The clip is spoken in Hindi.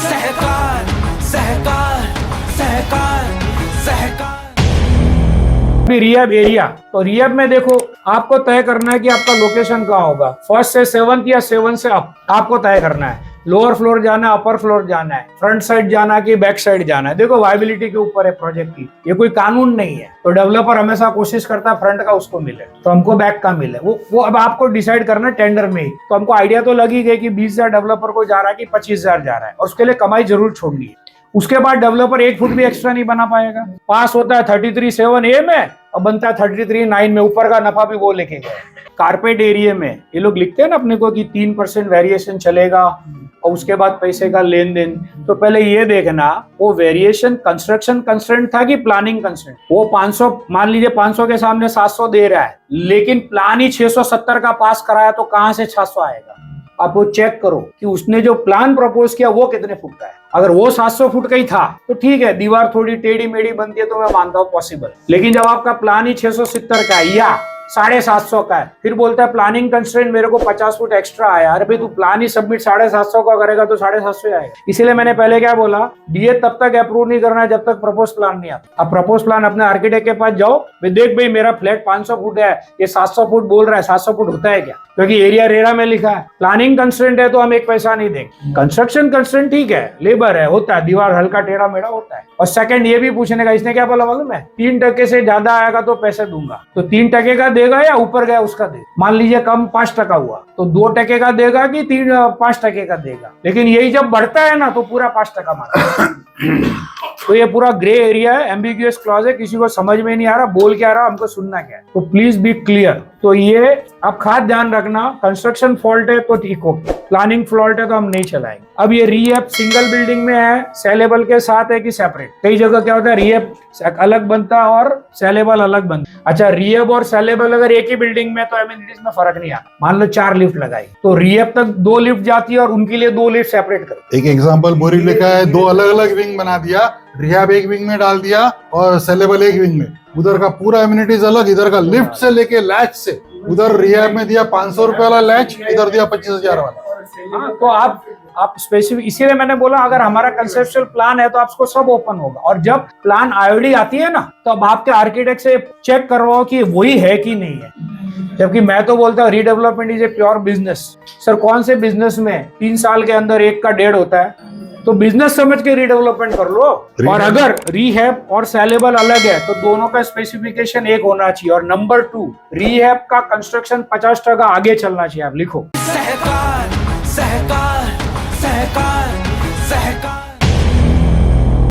सहकार सहकार सहकार सहकार। रिहैब एरिया, तो रिहैब में देखो आपको तय करना है कि आपका लोकेशन कहाँ होगा। फर्स्ट से सेवंथ या 7 से अप आपको तय करना है। लोअर फ्लोर जाना है, अपर फ्लोर जाना है, फ्रंट साइड जाना है कि बैक साइड जाना है। देखो वायबिलिटी के ऊपर है प्रोजेक्ट की, ये कोई कानून नहीं है। तो डेवलपर हमेशा कोशिश करता है फ्रंट का उसको मिले तो हमको बैक का मिले। वो अब आपको डिसाइड करना है टेंडर में ही। तो हमको आइडिया तो लगी गई कि 20,000 डेवलपर को जा रहा है कि 25,000 जा रहा है, और उसके लिए कमाई जरूर छोड़नी है। उसके बाद डेवलपर 1 फुट भी एक्स्ट्रा नहीं बना पाएगा। पास होता है 33(7)A में और बनता है 33(9) में। ऊपर का नफा भी वो लेके गए। कारपेट एरिया में ये लोग लिखते हैं ना अपने को कि 3% वेरिएशन चलेगा और उसके बाद पैसे का लेन देन। तो पहले ये देखना वो वेरिएशन कंस्ट्रक्शन कंस्ट्रेंट था कि प्लानिंग कंस्ट्रेंट। वो 500 मान लीजिए 500 के सामने 700 दे रहा है, लेकिन प्लान ही 670 का पास कराया, तो कहां से 600 आएगा? आप वो चेक करो कि उसने जो प्लान प्रपोज किया वो कितने फुट का है। अगर वो 700 फुट का ही था तो ठीक है, दीवार थोड़ी टेढ़ी मेढ़ी बनती है तो मैं मानता हूँ पॉसिबल। लेकिन जब आपका प्लान ही 670 का है या 750 का है, फिर बोलता है प्लानिंग कंस्ट्रेंट मेरे को 50 फुट एक्स्ट्रा आया। अरे भाई तू प्लान ही सबमिट 750 का करेगा तो 750 आएगा। इसीलिए मैंने पहले क्या बोला, डीए तब तक अप्रूव नहीं करना है जब तक प्रपोज प्लान नहीं आता। अब प्रपोज प्लान अपने आर्किटेक्ट के पास जाओ, देख भाई मेरा फ्लैट 500 फुट है, ये 700 फुट बोल रहा है, 700 फुट होता है क्या? क्योंकि एरिया रेरा में लिखा है। प्लानिंग कंस्ट्रेंट है तो हम एक पैसा नहीं देंगे। कंस्ट्रक्शन कंस्ट्रेंट ठीक है, लेबर है, होता है, दीवार हल्का टेढ़ा मेढ़ा होता है। और सेकंड ये भी पूछने का, इसने क्या बोला मालूम है, 3% से ज्यादा आएगा तो पैसे दूंगा। तो 3% का देगा या ऊपर गया उसका देगा? मान लीजिए कम 5% हुआ तो 2% का देगा कि 5% का देगा? लेकिन यही जब बढ़ता है ना तो पूरा 5% मांगता है। तो ये पूरा ग्रे एरिया है, एम्बिग्यूअस क्लॉज है, किसी को समझ में नहीं आ रहा बोल क्या रहा, हमको सुनना क्या है। तो प्लीज बी क्लियर। तो ये आप खास ध्यान रखना, कंस्ट्रक्शन फॉल्ट है तो ठीक हो, प्लानिंग फॉल्ट है तो हम नहीं चलाएंगे। अब ये रीएप सिंगल बिल्डिंग में है, सेलेबल के साथ है कि सेपरेट? कई जगह क्या होता है, रीएप अलग बनता है और सेलेबल अलग बनता है। अच्छा, रीएप और सेलेबल अगर एक ही बिल्डिंग में तो एमिनिटीज में फर्क नहीं आता। मान लो 4 लिफ्ट लगाई तो रीएप तक 2 लिफ्ट जाती है और उनके लिए 2 लिफ्ट सेपरेट कर। एक एग्जांपल बोरी लिखा है, 2 अलग अलग विंग बना दिया, रिहैब एक विंग में डाल दिया और सेलेबल एक विंग में। उधर का पूरा एमिनिटीज अलग, इधर का लिफ्ट से लेके लैच से। उधर रिहैब में दिया 500 रुपए वाला लैच, इधर दिया 25,000 वाला। हाँ, तो आप स्पेसिफिक, इसीलिए मैंने बोला अगर हमारा कंसेप्चुअल प्लान है तो आपको सब ओपन होगा। और जब प्लान आईओडी आती है ना तो अब आपके आर्किटेक्ट से चेक करवाओ कि वही है कि नहीं है। जबकि मैं तो बोलता हूँ redevelopment is a pure business. Sir कौन से बिजनेस में 3 साल के अंदर 1 का 1.5 होता है? तो बिजनेस समझ के रीडेवलपमेंट कर लो। और अगर रीहैब और सेलेबल अलग है तो दोनों का स्पेसिफिकेशन एक होना चाहिए। और नंबर 2, रीहैब का कंस्ट्रक्शन 50% आगे चलना चाहिए। आप लिखो सहकार सहकार सहकार।